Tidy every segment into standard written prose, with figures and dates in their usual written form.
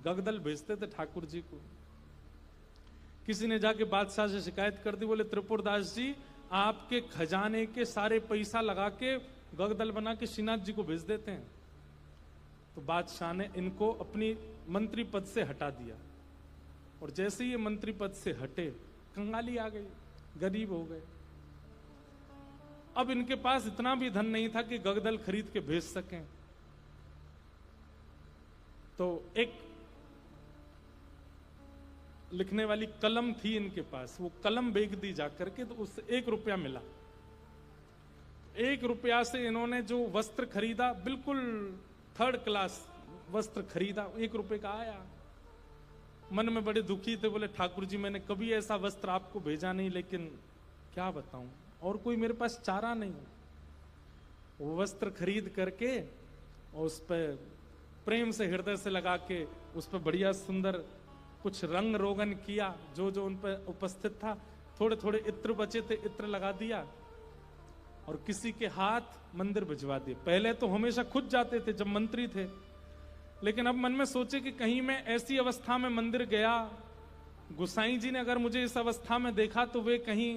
गगदल भेजते थे ठाकुर जी को। किसी ने जाके बादशाह से शिकायत कर दी, बोले त्रिपुरदास जी आपके खजाने के सारे पैसा लगा के गगदल बना के श्रीनाथ जी को भेज देते हैं। तो बादशाह ने इनको अपनी मंत्री पद से हटा दिया, और जैसे ये मंत्री पद से हटे कंगाली आ गई, गरीब हो गए। अब इनके पास इतना भी धन नहीं था कि गगदल खरीद के भेज सकें। तो एक लिखने वाली कलम थी इनके पास, वो कलम बेच दी जाकर के, तो उससे 1 रुपया मिला। 1 रुपया से इन्होंने जो वस्त्र खरीदा, बिल्कुल 3rd क्लास वस्त्र खरीदा, 1 रुपए का आया। मन में बड़े दुखी थे, बोले ठाकुर जी मैंने कभी ऐसा वस्त्र आपको भेजा नहीं, लेकिन क्या बताऊं, और कोई मेरे पास चारा नहीं। वो वस्त्र खरीद करके और उस पर प्रेम से हृदय से लगा के उस पर बढ़िया सुंदर कुछ रंग रोगन किया, जो जो उन पर उपस्थित था। थोड़े थोड़े इत्र बचे थे, इत्र लगा दिया और किसी के हाथ मंदिर भिजवा दिए। पहले तो हमेशा खुद जाते थे जब मंत्री थे, लेकिन अब मन में सोचे कि कहीं मैं ऐसी अवस्था में मंदिर गया, गोसाई जी ने अगर मुझे इस अवस्था में देखा तो वे कहीं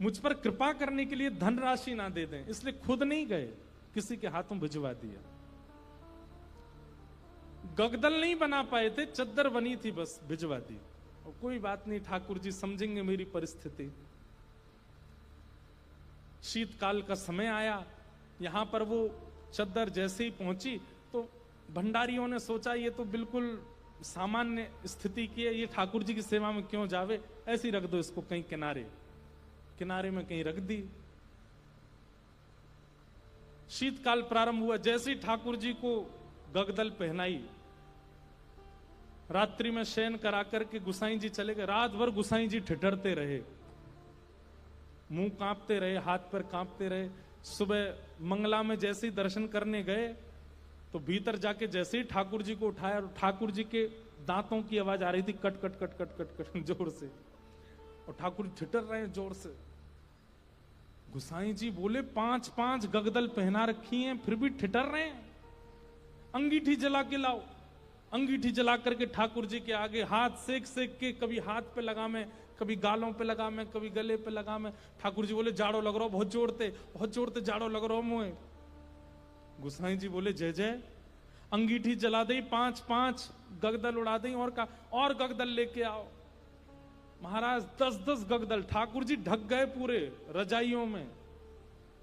मुझ पर कृपा करने के लिए धनराशि ना दे दें, इसलिए खुद नहीं गए, किसी के हाथों भिजवा दिया। गगदल नहीं बना पाए थे, चद्दर बनी थी, बस भिजवा दी। और कोई बात नहीं, ठाकुर जी समझेंगे मेरी परिस्थिति। शीतकाल का समय आया, यहां पर वो चद्दर जैसे ही पहुंची तो भंडारियों ने सोचा ये तो बिल्कुल सामान्य स्थिति की है, ये ठाकुर जी की सेवा में क्यों जावे, ऐसे ही रख दो इसको कहीं किनारे किनारे में कहीं रख दी। शीतकाल प्रारंभ हुआ, जैसे ही ठाकुर जी को गगदल पहनाई, रात्रि में शयन करा करके गुसाई जी चले गए। रात भर गुसाई जी ठिठरते रहे, मुंह कांपते रहे, हाथ पर कांपते रहे। सुबह मंगला में जैसे ही दर्शन करने गए तो भीतर जाके जैसे ही ठाकुर जी को उठाया, ठाकुर जी के दांतों की आवाज आ रही थी, cut cut cut cut cut cut जोर से, और ठाकुर ठिठर रहे हैं जोर से। गुसाई जी बोले 5-5 गगदल पहना रखी हैं फिर भी ठिठर रहे हैं, अंगीठी जला के लाओ। अंगीठी जला करके ठाकुर जी के आगे हाथ सेक सेक के, कभी हाथ पे लगा मैं, कभी गालों पे लगा मैं, कभी गले पे लगा मैं। ठाकुर जी बोले जाड़ो लग रहा, बहुत जोड़ते जाड़ो लग रहा मुझे। गुसाई जी बोले जय जय। अंगीठी जला दी, 5-5 गगदल उड़ा दी, और गगदल लेके आओ। महाराज 10-10 गगदल, ठाकुर जी ढक गए पूरे रजाइयों में।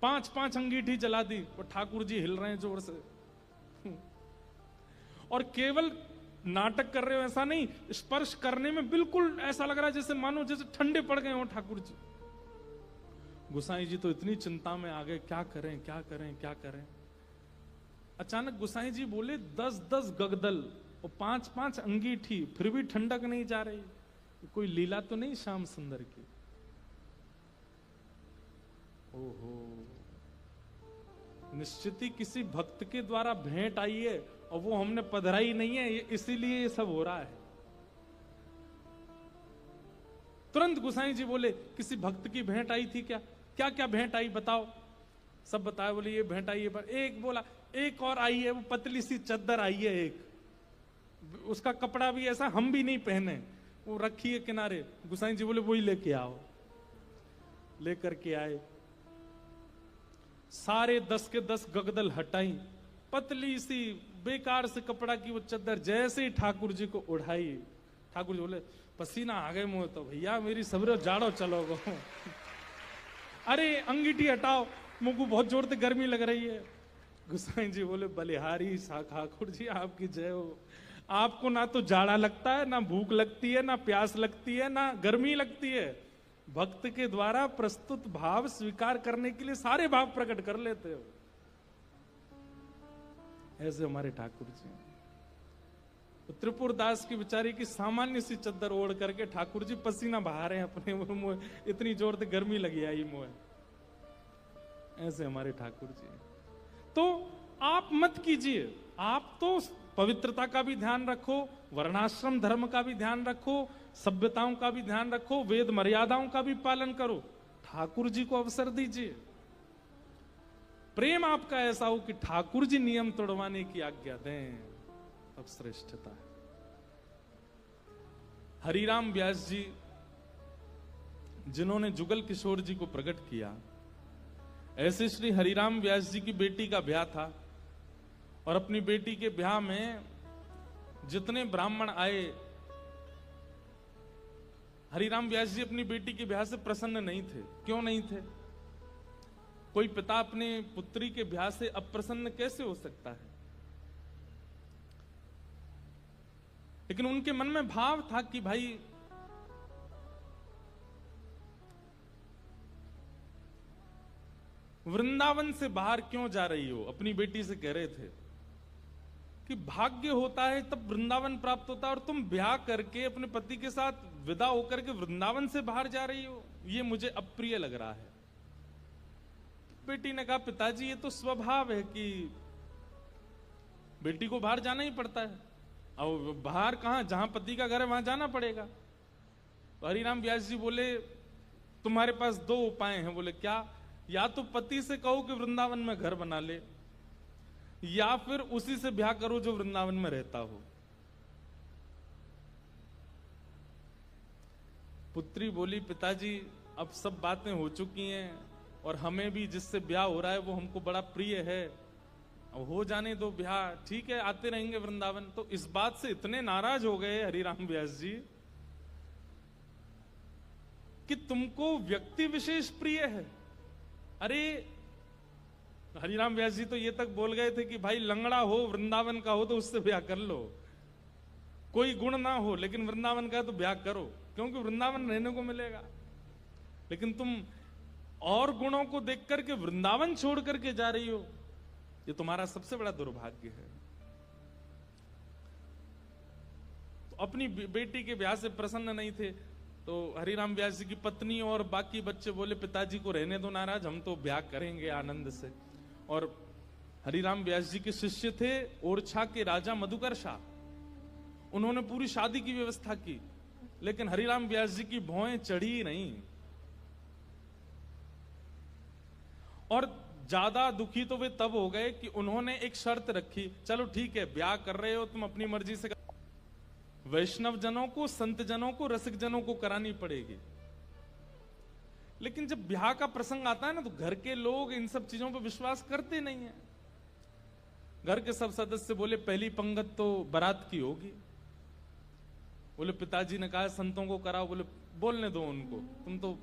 5-5 अंगीठी जला दी और ठाकुर जी हिल रहे हैं जोर से। और केवल नाटक कर रहे हो ऐसा नहीं, स्पर्श करने में बिल्कुल ऐसा लग रहा है जैसे मानो जैसे ठंडे पड़ गए हो ठाकुर जी। गुसाई जी तो इतनी चिंता में आ गए, क्या करें क्या करें क्या करें। अचानक गुसाई जी बोले 10-10 गगदल और 5-5 अंगीठी, फिर भी ठंडक नहीं जा रही, कोई लीला तो नहीं श्याम सुंदर की। ओहो, निश्चित ही किसी भक्त के द्वारा भेंट आई है और वो हमने पधराई नहीं है, इसीलिए ये सब हो रहा है। तुरंत गुसाई जी बोले किसी भक्त की भेंट आई थी क्या? क्या क्या भेंट आई बताओ। सब बताया, बोले ये भेंट आई है। पर एक बोला एक और आई है, वो पतली सी चद्दर आई है एक, उसका कपड़ा भी ऐसा हम भी नहीं पहने, वो रखी है किनारे। गुसाई जी बोले वही लेके आओ। लेकर के आए, सारे 10 के 10 गगदल हटाई, पतली सी बेकार से कपड़ा की वो चद्दर जैसे ही ठाकुर जी को उठाई, ठाकुर जी बोले पसीना आ गए मुंह, तो भैया मेरी सबरे जाड़ो चलो गो। अरे अंगीठी हटाओ, मुंह को बहुत जोर से गर्मी लग रही है। गुसाई जी बोले बलिहारी ठाकुर जी आपकी जय हो। आपको ना तो जाड़ा लगता है, ना भूख लगती है, ना प्यास लगती है, ना गर्मी लगती है। भक्त के द्वारा प्रस्तुत भाव स्वीकार करने के लिए सारे भाव प्रकट कर लेते हो। ऐसे हमारे ठाकुर जी। तो त्रिपुरदास की बेचारी की सामान्य सी चद्दर ओढ़ करके ठाकुर जी पसीना बहा रहे हैं अपने मुंह, इतनी जोर से गर्मी लगी आई मुंह। ऐसे हमारे ठाकुर जी। तो आप मत कीजिए, आप तो पवित्रता का भी ध्यान रखो, वर्णाश्रम धर्म का भी ध्यान रखो, सभ्यताओं का भी ध्यान रखो, वेद मर्यादाओं का भी पालन करो। ठाकुर जी को अवसर दीजिए। प्रेम आपका ऐसा हो कि ठाकुर जी नियम तोड़वाने की आज्ञा दें। अब श्रेष्ठता है। हरिराम व्यास जी जिन्होंने जुगल किशोर जी को प्रकट किया, ऐसे श्री हरिराम व्यास जी की बेटी का ब्याह था और अपनी बेटी के ब्याह में जितने ब्राह्मण आए, हरिराम व्यास जी अपनी बेटी के ब्याह से प्रसन्न नहीं थे। क्यों नहीं थे? कोई पिता अपने पुत्री के ब्याह से अप्रसन्न कैसे हो सकता है? लेकिन उनके मन में भाव था कि भाई वृंदावन से बाहर क्यों जा रही हो? अपनी बेटी से कह रहे थे कि भाग्य होता है तब वृंदावन प्राप्त होता है, और तुम ब्याह करके अपने पति के साथ विदा होकर के वृंदावन से बाहर जा रही हो, ये मुझे अप्रिय लग रहा है। बेटी ने कहा, पिताजी ये तो स्वभाव है कि बेटी को बाहर जाना ही पड़ता है, और बाहर कहां, जहां पति का घर है वहां जाना पड़ेगा। तो हरिराम व्यास जी बोले, तुम्हारे पास दो उपाय हैं। बोले क्या? या तो पति से कहो कि वृंदावन में घर बना ले, या फिर उसी से ब्याह करो जो वृंदावन में रहता हो। पुत्री बोली, पिताजी अब सब बातें हो चुकी हैं और हमें भी जिससे ब्याह हो रहा है वो हमको बड़ा प्रिय है, अब हो जाने दो ब्याह, ठीक है आते रहेंगे वृंदावन। तो इस बात से इतने नाराज हो गए हरिराम व्यास जी कि तुमको व्यक्ति विशेष प्रिय है। अरे हरिराम व्यास जी तो ये तक बोल गए थे कि भाई लंगड़ा हो, वृंदावन का हो तो उससे ब्याह कर लो, कोई गुण ना हो लेकिन वृंदावन का तो ब्याह करो, क्योंकि वृंदावन रहने को मिलेगा। लेकिन तुम और गुणों को देख करके वृंदावन छोड़ करके जा रही हो, ये तुम्हारा सबसे बड़ा दुर्भाग्य है। तो अपनी बेटी के ब्याह से प्रसन्न नहीं थे, तो हरिराम व्यास जी की पत्नी और बाकी बच्चे बोले, पिताजी को रहने दो नाराज, हम तो ब्याह करेंगे आनंद से। और हरिराम व्यास जी के शिष्य थे ओरछा के राजा मधुकर शाह, उन्होंने पूरी शादी की व्यवस्था की, लेकिन हरिराम व्यास जी की भौएं चढ़ी नहीं। और ज्यादा दुखी तो वे तब हो गए कि उन्होंने एक शर्त रखी, चलो ठीक है ब्याह कर रहे हो तुम अपनी मर्जी से, वैष्णव जनों को, संत जनों को, रसिक जनों को करानी पड़ेगी। लेकिन जब ब्याह का प्रसंग आता है ना, तो घर के लोग इन सब चीजों पर विश्वास करते नहीं है। घर के सब सदस्य बोले, पहली पंगत तो बारात की होगी। बोले पिताजी ने कहा संतों को कराओ। बोले बोलने दो उनको, तुम तो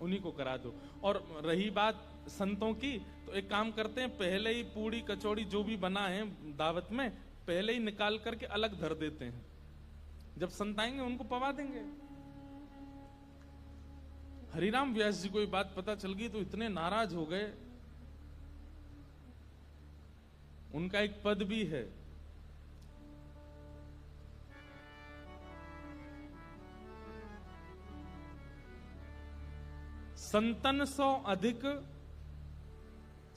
उन्हीं को करा दो। और रही बात संतों की, तो एक काम करते हैं, पहले ही पूड़ी कचौड़ी जो भी बना है दावत में, पहले ही निकाल करके अलग धर देते हैं, जब संत आएंगे उनको पवा देंगे। हरिराम व्यास जी को ये बात पता चल गई तो इतने नाराज हो गए। उनका एक पद भी है, संतन सौ अधिक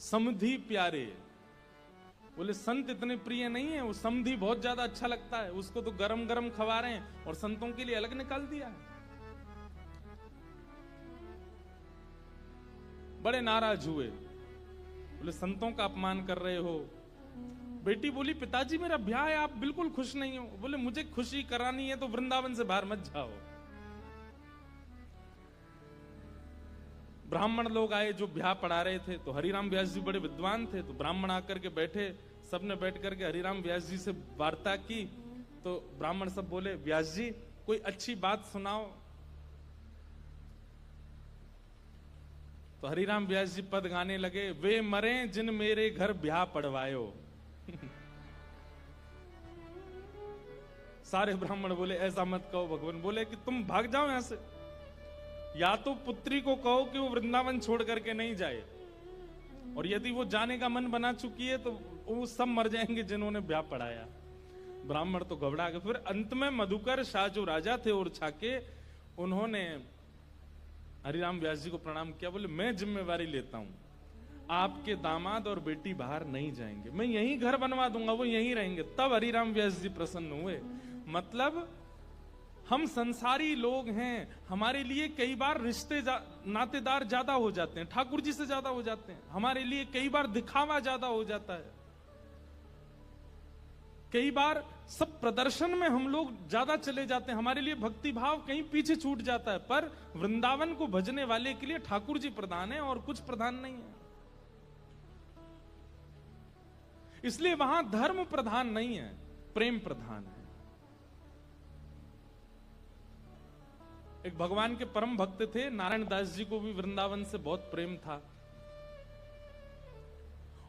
समधि प्यारे। बोले संत इतने प्रिय नहीं है, वो समधि बहुत ज्यादा अच्छा लगता है, उसको तो गरम गरम खवा रहे हैं और संतों के लिए अलग निकाल दिया है। बड़े नाराज हुए, बोले संतों का अपमान कर रहे हो। बेटी बोली, पिताजी मेरा ब्याह है, आप बिल्कुल खुश नहीं हो। बोले मुझे खुशी करानी है तो वृंदावन से बाहर मत जाओ। ब्राह्मण लोग आए जो ब्याह पढ़ा रहे थे, तो हरिराम व्यास जी बड़े विद्वान थे, तो ब्राह्मण आकर के बैठे, सबने बैठ करके हरिराम व्यास जी से वार्ता की। तो ब्राह्मण सब बोले, व्यास जी कोई अच्छी बात सुनाओ। तो हरिराम व्यास जी पद गाने लगे, वे मरे जिन मेरे घर ब्याह पढ़वायो। सारे ब्राह्मण बोले ऐसा मत कहो भगवान। बोले कि तुम भाग जाओ यहां से, या तो पुत्री को कहो कि वो वृंदावन छोड़ करके नहीं जाए, और यदि वो जाने का मन बना चुकी है तो वो सब मर जाएंगे जिन्होंने ब्याह पढ़ाया। ब्राह्मण तो घबरा गए। फिर अंत में मधुकर शाह जो राजा थे ओरछा के, उन्होंने हरिराम व्यास जी को प्रणाम किया। बोले मैं जिम्मेवारी लेता हूं, आपके दामाद और बेटी बाहर नहीं जाएंगे, मैं यहीं घर बनवा दूंगा, वो यहीं रहेंगे। तब हरिराम व्यास जी प्रसन्न हुए। मतलब हम संसारी लोग हैं, हमारे लिए कई बार रिश्ते नातेदार ज्यादा हो जाते हैं, ठाकुर जी से ज्यादा हो जाते हैं, हमारे लिए कई बार दिखावा ज्यादा हो जाता है। कई बार सब प्रदर्शन में हम लोग ज्यादा चले जाते हैं, हमारे लिए भक्ति भाव कहीं पीछे छूट जाता है, पर वृंदावन को भजने वाले के लिए ठाकुर जी प्रधान है और कुछ प्रधान नहीं है। इसलिए वहां धर्म प्रधान नहीं है, प्रेम प्रधान है। एक भगवान के परम भक्त थे नारायण दास जी को भी वृंदावन से बहुत प्रेम था,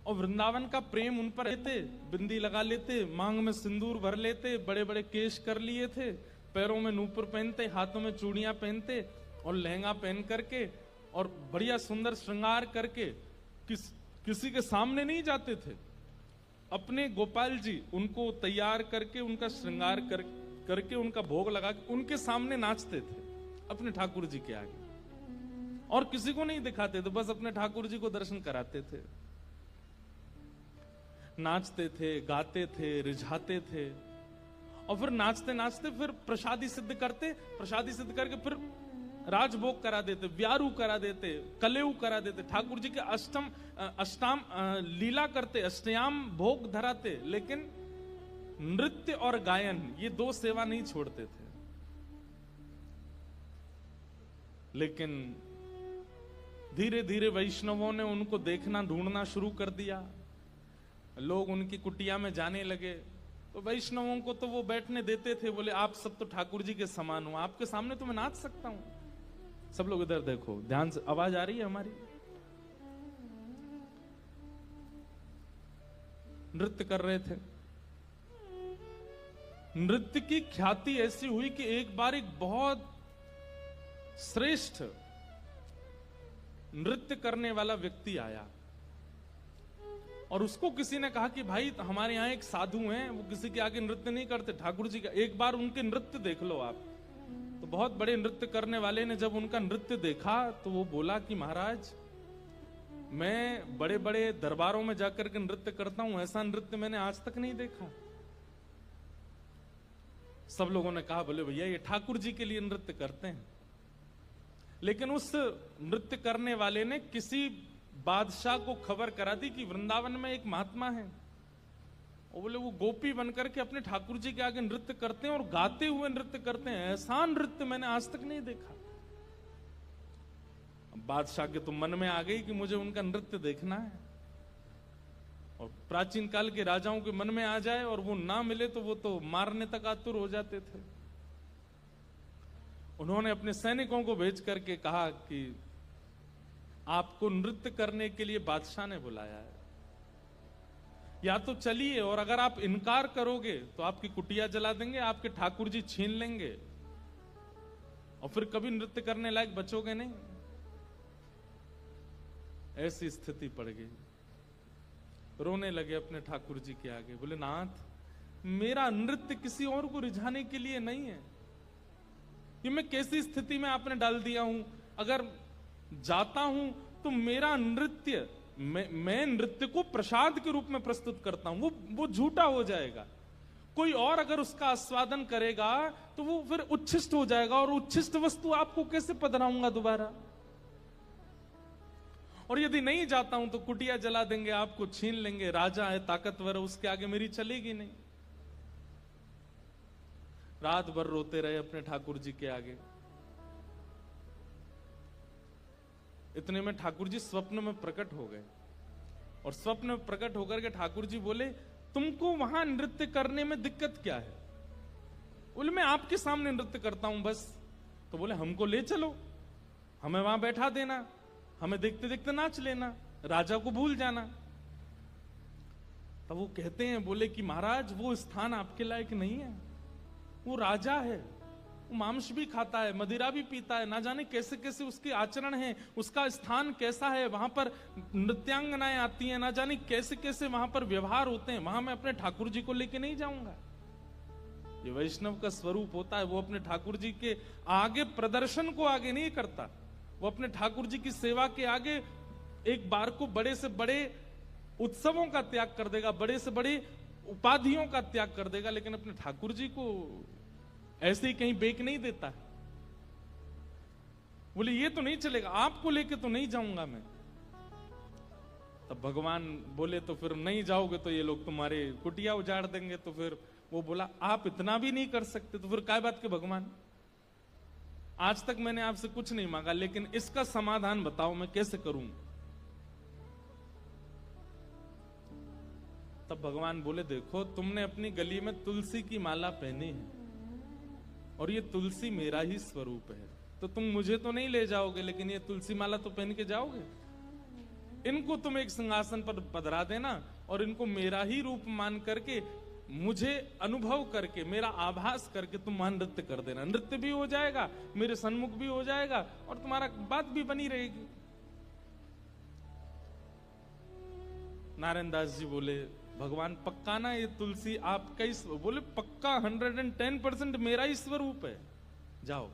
और वृंदावन का प्रेम उन पर लेते, बिंदी लगा लेते, मांग में सिंदूर भर लेते, बड़े बड़े केश कर लिए थे, पैरों में नूपुर पहनते, हाथों में चूड़ियां पहनते और लहंगा पहन करके और बढ़िया सुंदर श्रृंगार करके किसी के सामने नहीं जाते थे। अपने गोपाल जी उनको तैयार करके, उनका श्रृंगार करके उनका भोग लगा के उनके सामने नाचते थे अपने ठाकुर जी के आगे, और किसी को नहीं दिखाते थे, बस अपने ठाकुर जी को दर्शन कराते थे। नाचते थे, गाते थे, रिझाते थे, और फिर नाचते नाचते फिर प्रसादी सिद्ध करते, प्रसादी सिद्ध करके फिर राजभोग करा देते, व्यारू करा देते, कलेऊ करा देते, ठाकुर जी के अष्टाम लीला करते, अष्टयाम भोग धराते, लेकिन नृत्य और गायन ये दो सेवा नहीं छोड़ते थे। लेकिन धीरे धीरे वैष्णवों ने उनको देखना, ढूंढना शुरू कर दिया, लोग उनकी कुटिया में जाने लगे, तो वैष्णवों को तो वो बैठने देते थे, बोले आप सब तो ठाकुर जी के समान हो, आपके सामने तो मैं नाच सकता हूं। सब लोग इधर देखो, ध्यान से, आवाज आ रही है हमारी? नृत्य कर रहे थे। नृत्य की ख्याति ऐसी हुई कि एक बार एक बहुत श्रेष्ठ नृत्य करने वाला व्यक्ति आया, और उसको किसी ने कहा कि भाई हमारे यहाँ एक साधु हैं, वो किसी के आगे नृत्य नहीं करते, ठाकुर जी का एक बार उनके नृत्य देख लो आप। तो बहुत बड़े नृत्य करने वाले ने जब उनका नृत्य देखा तो वो बोला कि महाराज, मैं बड़े बड़े दरबारों में जाकर के नृत्य करता हूं, ऐसा नृत्य मैंने आज तक नहीं देखा। सब लोगों ने कहा, बोले भैया ये ठाकुर जी के लिए नृत्य करते हैं। लेकिन उस नृत्य करने वाले ने किसी बादशाह को खबर करा दी कि वृंदावन में एक महात्मा है, और बोले वो गोपी बनकर के अपने ठाकुर जी के आगे नृत्य करते हैं और गाते हुए नृत्य करते हैं, ऐसा नृत्य मैंने आज तक नहीं देखा। बादशाह के तो मन में आ गई कि मुझे उनका नृत्य देखना है, और प्राचीन काल के राजाओं के मन में आ जाए और वो ना मिले तो वो तो मारने तक आतुर हो जाते थे। उन्होंने अपने सैनिकों को भेज करके कहा कि आपको नृत्य करने के लिए बादशाह ने बुलाया है, या तो चलिए, और अगर आप इनकार करोगे तो आपकी कुटिया जला देंगे, आपके ठाकुर जी छीन लेंगे, और फिर कभी नृत्य करने लायक बचोगे नहीं। ऐसी स्थिति पड़ गई। रोने लगे अपने ठाकुर जी के आगे, बोले नाथ, मेरा नृत्य किसी और को रिझाने के लिए नहीं है, ये मैं कैसी स्थिति में आपने डाल दिया हूं। अगर जाता हूं तो मेरा नृत्य, मैं नृत्य को प्रसाद के रूप में प्रस्तुत करता हूं, वो झूठा हो जाएगा। कोई और अगर उसका आस्वादन करेगा तो वो फिर उच्छिष्ट हो जाएगा, और उच्छिष्ट वस्तु आपको कैसे पधराऊंगा दोबारा। और यदि नहीं जाता हूं तो कुटिया जला देंगे, आपको छीन लेंगे, राजा है ताकतवर है, उसके आगे मेरी चलेगी नहीं। रात भर रोते रहे अपने ठाकुर जी के आगे। इतने में ठाकुर जी स्वप्न में प्रकट हो गए, और स्वप्न में प्रकट होकर के ठाकुर जी बोले, तुमको वहां नृत्य करने में दिक्कत क्या है? बोले मैं आपके सामने नृत्य करता हूं बस। तो बोले हमको ले चलो, हमें वहां बैठा देना, हमें देखते देखते नाच लेना, राजा को भूल जाना। तब वो कहते हैं, बोले कि महाराज वो स्थान आपके लायक नहीं है, वो राजा है, वो मांस भी खाता है, मदिरा भी पीता है, ना जाने कैसे कैसे उसके आचरण हैं, उसका स्थान कैसा है, वहां पर नृत्यांगनाएं आती हैं, ना जाने कैसे कैसे वहां पर व्यवहार होते हैं, वहां मैं अपने ठाकुर जी को लेके नहीं जाऊंगा। ये वैष्णव का स्वरूप होता है, वो अपने ठाकुर जी के आगे प्रदर्शन को आगे नहीं करता, वो अपने ठाकुर जी की सेवा के आगे एक बार को बड़े से बड़े उत्सवों का त्याग कर देगा, बड़े से बड़े उपाधियों का त्याग कर देगा, लेकिन अपने ठाकुर जी को ऐसे ही कहीं बेक नहीं देता। बोले ये तो नहीं चलेगा, आपको लेके तो नहीं जाऊंगा मैं। तब भगवान बोले तो फिर नहीं जाओगे तो ये लोग तुम्हारे कुटिया उजाड़ देंगे। तो फिर वो बोला आप इतना भी नहीं कर सकते तो फिर काय बात के भगवान, आज तक मैंने आपसे कुछ नहीं मांगा, लेकिन इसका समाधान बताओ मैं कैसे करूं। तब भगवान बोले देखो तुमने अपनी गली में तुलसी की माला पहनी है और ये तुलसी मेरा ही स्वरूप है, तो तुम मुझे तो नहीं ले जाओगे लेकिन ये तुलसी माला तो पहन के जाओगे। इनको तुम एक सिंहासन पर पधरा देना और इनको मेरा ही रूप मान करके, मुझे अनुभव करके, मेरा आभास करके तुम वहां नृत्य कर देना। नृत्य भी हो जाएगा, मेरे सन्मुख भी हो जाएगा और तुम्हारा बात भी बनी रहेगी। नारायण दास जी बोले भगवान पक्का ना ये तुलसी आपका ही? बोले पक्का 110% मेरा ही स्वरूप है, जाओ।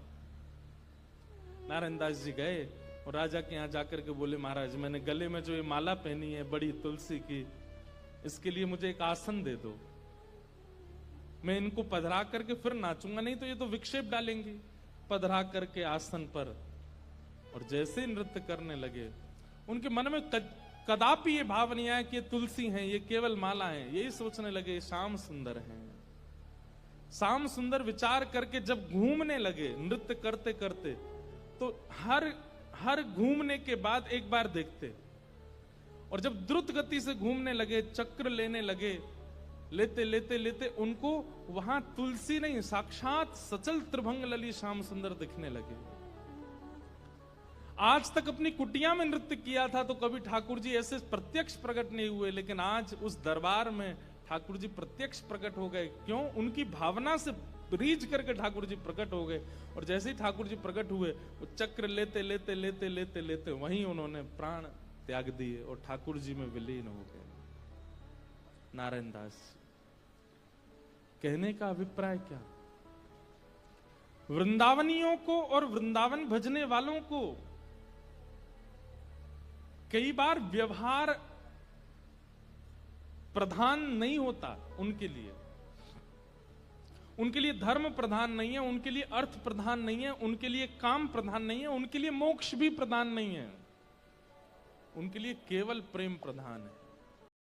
नारायण दास जी गए और राजा के यहां जाकर के बोले महाराज मैंने गले में जो ये माला पहनी है बड़ी तुलसी की, इसके लिए मुझे एक आसन दे दो, मैं इनको पधरा करके फिर नाचूंगा, नहीं तो ये तो विक्षेप डालेंगे। पधरा करके आसन पर और जैसे नृत्य करने लगे उनके मन में कदापि ये भाव नहीं आया कि ये तुलसी हैं, ये केवल माला हैं। यही सोचने लगे श्याम सुंदर हैं। श्याम सुंदर विचार करके जब घूमने लगे नृत्य करते करते, तो हर घूमने के बाद एक बार देखते, और जब द्रुत गति से घूमने लगे, चक्र लेने लगे, लेते लेते लेते उनको वहां तुलसी नहीं साक्षात सचल त्रिभंग लली श्याम सुंदर दिखने लगे। आज तक अपनी कुटिया में नृत्य किया था तो कभी ठाकुर जी ऐसे प्रत्यक्ष प्रकट नहीं हुए, लेकिन आज उस दरबार में ठाकुर जी प्रत्यक्ष प्रकट हो गए। क्यों? उनकी भावना से रीझ करके ठाकुर जी प्रकट हो गए। और जैसे ही ठाकुर जी प्रकट हुए, वो चक्र लेते लेते लेते लेते लेते वहीं उन्होंने प्राण त्याग दिए और ठाकुर जी में विलीन हो गए। नारायण दास कहने का अभिप्राय क्या? वृंदावनियों को और वृंदावन भजने वालों को कई बार व्यवहार प्रधान नहीं होता। उनके लिए धर्म प्रधान नहीं है, उनके लिए अर्थ प्रधान नहीं है, उनके लिए काम प्रधान नहीं है, उनके लिए मोक्ष भी प्रधान नहीं है, उनके लिए केवल प्रेम प्रधान है।